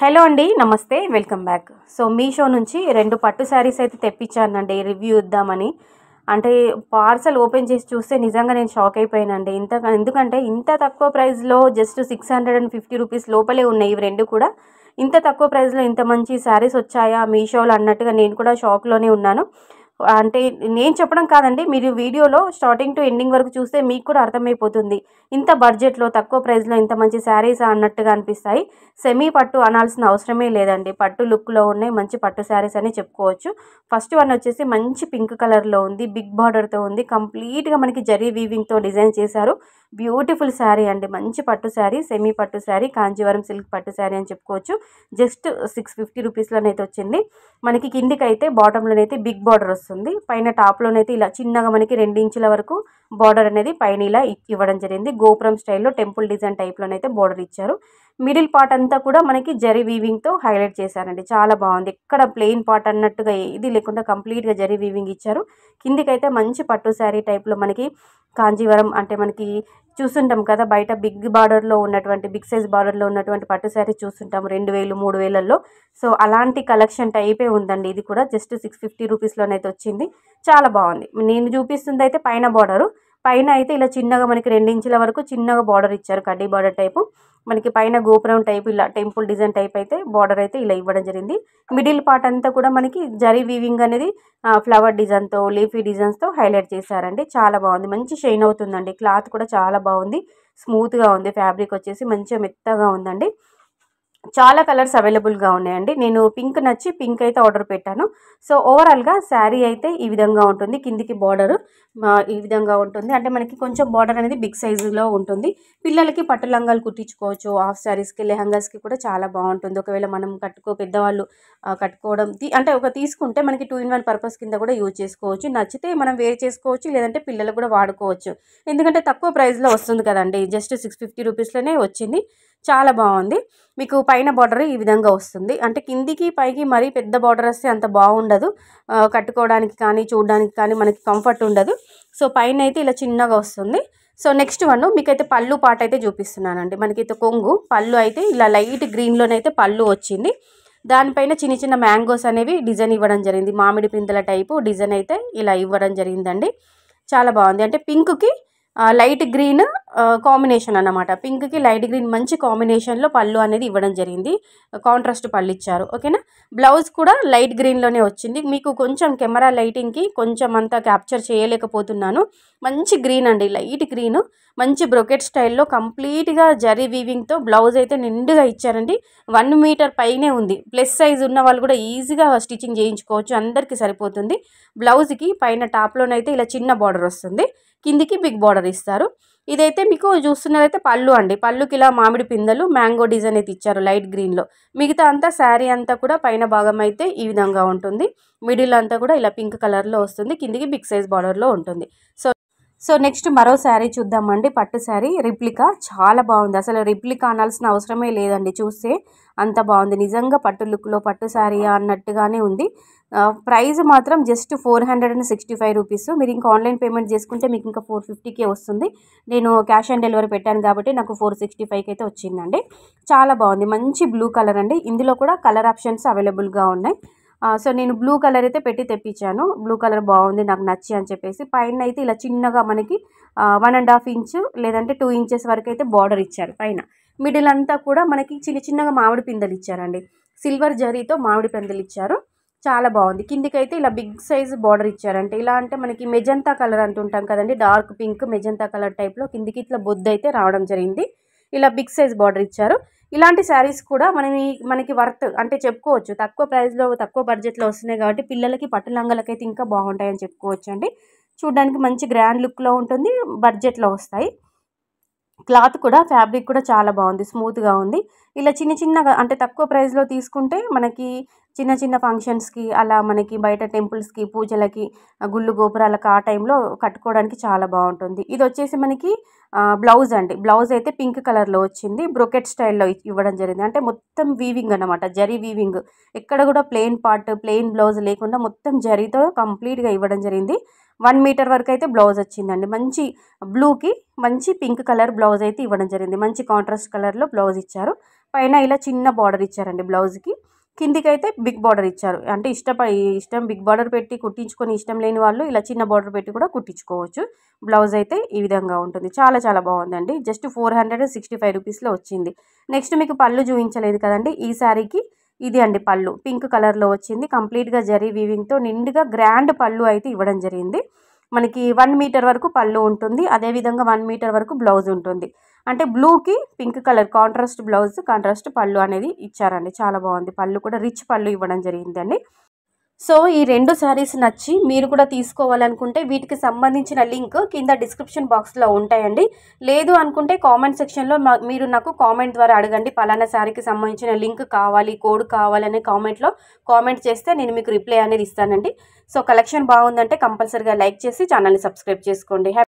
Hello అండి, నమస్తే, welcome back. So Meesho నుంచి 2 పట్టు శారీస్ అయితే తెప్పించానండి రివ్యూ ఇద్దామని. అంటే పార్సల్ ఓపెన్ చేసి చూస్తే నిజంగా నేను షాక్ అయిపోయానండి. ఎందుకంటే ఇంత తక్కువ ప్రైస్లో జస్ట్ 650 రూపీస్ లోపలే ఉన్నాయి ఇవి 2 కూడా. ఇంత తక్కువ ప్రైస్లో ఇంత మంచి శారీస్ వచ్చాయా మీషోలో అన్నట్టుగా నేను కూడా షాక్లోనే ఉన్నాను. అంటే నేను చెప్పడం కాదండి, మీరు వీడియోలో స్టార్టింగ్ టు ఎండింగ్ వరకు చూస్తే మీకు కూడా అర్థమైపోతుంది. ఇంత బడ్జెట్లో తక్కువ ప్రైస్లో ఇంత మంచి శారీసా అన్నట్టుగా అనిపిస్తాయి. సెమీ పట్టు అనాల్సిన అవసరమే లేదండి, పట్టు లుక్లో ఉన్నాయి మంచి పట్టు శారీస్ అని చెప్పుకోవచ్చు. ఫస్ట్ వన్ వచ్చేసి మంచి పింక్ కలర్లో ఉంది, బిగ్ బార్డర్తో ఉంది, కంప్లీట్గా మనకి జరీ వీవింగ్తో డిజైన్ చేశారు. బ్యూటిఫుల్ శారీ అండి, మంచి పట్టు శారీ, సెమీ పట్టు శారీ, కాంజీవరం సిల్క్ పట్టు శారీ అని చెప్పుకోవచ్చు. జస్ట్ 650 రూపీస్లోనైతే వచ్చింది. మనకి కిందికైతే బాటంలోనైతే బిగ్ బార్డర్ వస్తుంది, పైన టాప్లోనైతే ఇలా చిన్నగా మనకి 2 ఇంచుల వరకు బార్డర్ అనేది పైన ఇలా ఇవ్వడం జరిగింది. గోపురం స్టైల్లో టెంపుల్ డిజైన్ టైప్లోనైతే బార్డర్ ఇచ్చారు. మిడిల్ పార్ట్ అంతా కూడా మనకి జరీ వీవింగ్తో హైలైట్ చేశారండి, చాలా బాగుంది. ఎక్కడ ప్లెయిన్ పార్ట్ అన్నట్టుగా ఇది లేకుండా కంప్లీట్గా జరీ వీవింగ్ ఇచ్చారు. కిందికైతే మంచి పట్టు శారీ టైప్లో మనకి కాంజీవరం అంటే మనకి చూస్తుంటాం కదా బయట బిగ్ బార్డర్లో ఉన్నటువంటి బిగ్ సైజ్ బార్డర్లో ఉన్నటువంటి పట్టు శారీ చూస్తుంటాం 2000 3000ల్లో. సో అలాంటి కలెక్షన్ టైపే ఉందండి ఇది కూడా. జస్ట్ 650 రూపీస్లోనైతే వచ్చింది, చాలా బాగుంది. నేను చూపిస్తుంది అయితే పైన బార్డరు, పైన అయితే ఇలా చిన్నగా మనకి 2 ఇంచుల వరకు చిన్నగా బార్డర్ ఇచ్చారు, కడ్డీ బార్డర్ టైపు. మనకి పైన గోపురం టైపు ఇలా టెంపుల్ డిజైన్ టైప్ అయితే బార్డర్ అయితే ఇలా ఇవ్వడం జరిగింది. మిడిల్ పార్ట్ అంతా కూడా మనకి జరీ వీవింగ్ అనేది ఫ్లవర్ డిజైన్తో లీఫీ డిజైన్స్తో హైలైట్ చేశారండి, చాలా బాగుంది. మంచి షైన్ అవుతుందండి, క్లాత్ కూడా చాలా బాగుంది, స్మూత్గా ఉంది. ఫ్యాబ్రిక్ వచ్చేసి మంచిగా మెత్తగా ఉందండి. చాలా కలర్స్ అవైలబుల్గా ఉన్నాయండి. నేను పింక్ నచ్చి పింక్ అయితే ఆర్డర్ పెట్టాను. సో ఓవరాల్గా శారీ అయితే ఈ విధంగా ఉంటుంది. కిందికి బార్డర్ ఈ విధంగా ఉంటుంది, అంటే మనకి కొంచెం బార్డర్ అనేది బిగ్ సైజులో ఉంటుంది. పిల్లలకి పట్టు లంగాలు కుట్టించుకోవచ్చు, హాఫ్ శారీస్కి లెహంగాస్కి కూడా చాలా బాగుంటుంది. ఒకవేళ మనం పెద్దవాళ్ళు కట్టుకోవడం అంటే తీసుకుంటే మనకి 2 in 1 పర్పస్ కింద కూడా యూజ్ చేసుకోవచ్చు. నచ్చితే మనం వేర్ చేసుకోవచ్చు, లేదంటే పిల్లలకు కూడా వాడుకోవచ్చు. ఎందుకంటే తక్కువ ప్రైస్లో వస్తుంది కదండి, జస్ట్ 650 రూపీస్లోనే వచ్చింది, చాలా బాగుంది. మీకు పైన బార్డర్ ఈ విధంగా వస్తుంది, అంటే కిందికి పైకి మరీ పెద్ద బార్డర్ వస్తే అంత బాగుండదు, కట్టుకోవడానికి కానీ చూడడానికి కానీ మనకి కంఫర్ట్ ఉండదు. సో పైన అయితే ఇలా చిన్నగా వస్తుంది. సో నెక్స్ట్ వన్ మీకైతే పళ్ళు పాట అయితే చూపిస్తున్నానండి. మనకైతే కొంగు పళ్ళు అయితే ఇలా లైట్ గ్రీన్లోనైతే పళ్ళు వచ్చింది. దానిపైన చిన్న చిన్న మ్యాంగోస్ అనేవి డిజైన్ ఇవ్వడం జరిగింది, మామిడి పిందెల టైపు డిజైన్ అయితే ఇలా ఇవ్వడం జరిగిందండి, చాలా బాగుంది. అంటే పింక్కి లైట్ గ్రీన్ కాంబినేషన్ అన్నమాట. పింక్కి లైట్ గ్రీన్ మంచి కాంబినేషన్లో పళ్ళు అనేది ఇవ్వడం జరిగింది, కాంట్రాస్ట్ పళ్ళు ఇచ్చారు. ఓకేనా. బ్లౌజ్ కూడా లైట్ గ్రీన్లోనే వచ్చింది. మీకు కొంచెం కెమెరా లైటింగ్కి కొంచెం అంతా క్యాప్చర్ చేయలేకపోతున్నాను. మంచి గ్రీన్ అండి, లైట్ గ్రీన్, మంచి బ్రొకెట్ స్టైల్లో కంప్లీట్గా జరీ వీవింగ్తో బ్లౌజ్ అయితే నిండుగా ఇచ్చారండి. 1 మీటర్ పైనే ఉంది. ప్లస్ సైజ్ ఉన్న వాళ్ళు కూడా ఈజీగా స్టిచ్చింగ్ చేయించుకోవచ్చు, అందరికీ సరిపోతుంది. బ్లౌజ్కి పైన టాప్లోనైతే ఇలా చిన్న బార్డర్ వస్తుంది, కిందికి బిగ్ బార్డర్ ఇస్తారు. ఇదైతే మీకు చూస్తున్నదైతే పళ్ళు అండి, పళ్ళుకి ఇలా మామిడి పిందెలు మ్యాంగో డిజైన్ అయితే ఇచ్చారు లైట్ గ్రీన్లో. మిగతా అంతా శారీ అంతా కూడా పైన భాగం అయితే ఈ విధంగా ఉంటుంది, మిడిల్ అంతా కూడా ఇలా పింక్ కలర్లో వస్తుంది, కిందికి బిగ్ సైజ్ బార్డర్లో ఉంటుంది. సో నెక్స్ట్ మరో శారీ చూద్దామండి, పట్టు శారీ రిప్లికా, చాలా బాగుంది. అసలు రిప్లికా అనాల్సిన అవసరమే లేదండి, చూస్తే అంత బాగుంది. నిజంగా పట్టు లుక్లో పట్టు శారీ అన్నట్టుగానే ఉంది. ప్రైస్ మాత్రం జస్ట్ 465 రూపీస్. మీరు ఇంకా ఆన్లైన్ పేమెంట్ చేసుకుంటే మీకు ఇంకా 450కే వస్తుంది. నేను క్యాష్ ఆన్ డెలివరీ పెట్టాను కాబట్టి నాకు 465కి అయితే వచ్చిందండి, చాలా బాగుంది. మంచి బ్లూ కలర్ అండి, ఇందులో కూడా కలర్ ఆప్షన్స్ అవైలబుల్గా ఉన్నాయి. సో నేను బ్లూ కలర్ అయితే పెట్టి తెప్పించాను, బ్లూ కలర్ బాగుంది నాకు నచ్చి అని చెప్పేసి. పైన అయితే ఇలా చిన్నగా మనకి 1.5 ఇంచ్ లేదంటే 2 ఇంచెస్ వరకు అయితే బార్డర్ ఇచ్చారు పైన. మిడిల్ అంతా కూడా మనకి చిన్న చిన్నగా మామిడి పిందెలు ఇచ్చారండి, సిల్వర్ జరీతో మామిడి పిందెలు ఇచ్చారు, చాలా బాగుంది. కిందికైతే ఇలా బిగ్ సైజ్ బార్డర్ ఇచ్చారంటే ఇలా అంటే మనకి మెజంతా కలర్ అంటుంటాం కదండి, డార్క్ పింక్ మెజంతా కలర్ టైప్లో కిందికి ఇట్లా బొద్దు అయితే రావడం జరిగింది. ఇలా బిగ్ సైజ్ బార్డర్ ఇచ్చారు. ఇలాంటి శారీస్ కూడా మనకి వర్త్ అంటే చెప్పుకోవచ్చు, తక్కువ ప్రైస్లో తక్కువ బడ్జెట్లో వస్తున్నాయి కాబట్టి పిల్లలకి పట్టు లంగాలకైతే ఇంకా బాగుంటాయని చెప్పుకోవచ్చు అండి. చూడడానికి మంచి గ్రాండ్ లుక్లో ఉంటుంది, బడ్జెట్లో వస్తాయి. క్లాత్ కూడా ఫ్యాబ్రిక్ కూడా చాలా బాగుంది, స్మూత్గా ఉంది. ఇలా చిన్న చిన్నగా అంటే తక్కువ ప్రైస్లో తీసుకుంటే మనకి చిన్న చిన్న ఫంక్షన్స్కి అలా మనకి బయట టెంపుల్స్కి పూజలకి గుళ్ళు గోపురాలకు ఆ టైంలో కట్టుకోవడానికి చాలా బాగుంటుంది. ఇది వచ్చేసి మనకి బ్లౌజ్ అండి, బ్లౌజ్ అయితే పింక్ కలర్లో వచ్చింది, బ్రొకెట్ స్టైల్లో ఇవ్వడం జరిగింది. అంటే మొత్తం వీవింగ్ అనమాట, జరీ వీవింగ్, ఎక్కడ కూడా ప్లెయిన్ పార్ట్ ప్లెయిన్ బ్లౌజ్ లేకుండా మొత్తం జరీతో కంప్లీట్గా ఇవ్వడం జరిగింది. 1 మీటర్ వరకు అయితే బ్లౌజ్ వచ్చిందండి. మంచి బ్లూకి మంచి పింక్ కలర్ బ్లౌజ్ అయితే ఇవ్వడం జరిగింది, మంచి కాంట్రాస్ట్ కలర్లో బ్లౌజ్ ఇచ్చారు. పైన ఇలా చిన్న బార్డర్ ఇచ్చారండి బ్లౌజ్కి. కిందికైతే బిగ్ బార్డర్ ఇచ్చారు. అంటే ఇష్టం బిగ్ బార్డర్ పెట్టి కుట్టించుకొని ఇష్టం లేని వాళ్ళు ఇలా చిన్న బార్డర్ పెట్టి కూడా కుట్టించుకోవచ్చు. బ్లౌజ్ అయితే ఈ విధంగా ఉంటుంది. చాలా చాలా బాగుందండి. జస్ట్ 465 రూపీస్లో వచ్చింది. నెక్స్ట్ మీకు పళ్ళు చూపించలేదు కదండి. ఈ శారీకి ఇది అండి పళ్ళు. పింక్ కలర్లో వచ్చింది. కంప్లీట్గా జరీ వీవింగ్తో నిండుగా గ్రాండ్ పళ్ళు అయితే ఇవ్వడం జరిగింది. మనకి 1 మీటర్ వరకు పళ్ళు ఉంటుంది. అదేవిధంగా 1 మీటర్ వరకు బ్లౌజ్ ఉంటుంది. అంటే బ్లూకి pink colour contrast blouse, contrast పళ్ళు అనేది ఇచ్చారండి. చాలా బాగుంది. పళ్ళు కూడా రిచ్ పళ్ళు ఇవ్వడం జరిగిందండి. సో ఈ 2 శారీస్ నచ్చి మీరు కూడా తీసుకోవాలనుకుంటే వీటికి సంబంధించిన లింక్ కింద డిస్క్రిప్షన్ బాక్స్లో ఉంటాయండి. లేదు అనుకుంటే కామెంట్ సెక్షన్లో మీరు నాకు కామెంట్ ద్వారా అడగండి. పలానా శారీకి సంబంధించిన లింక్ కావాలి, కోడ్ కావాలనే కామెంట్ చేస్తే నేను మీకు రిప్లై అనేది ఇస్తానండి. సో కలెక్షన్ బాగుందంటే కంపల్సరీగా లైక్ చేసి ఛానల్ని సబ్స్క్రైబ్ చేసుకోండి.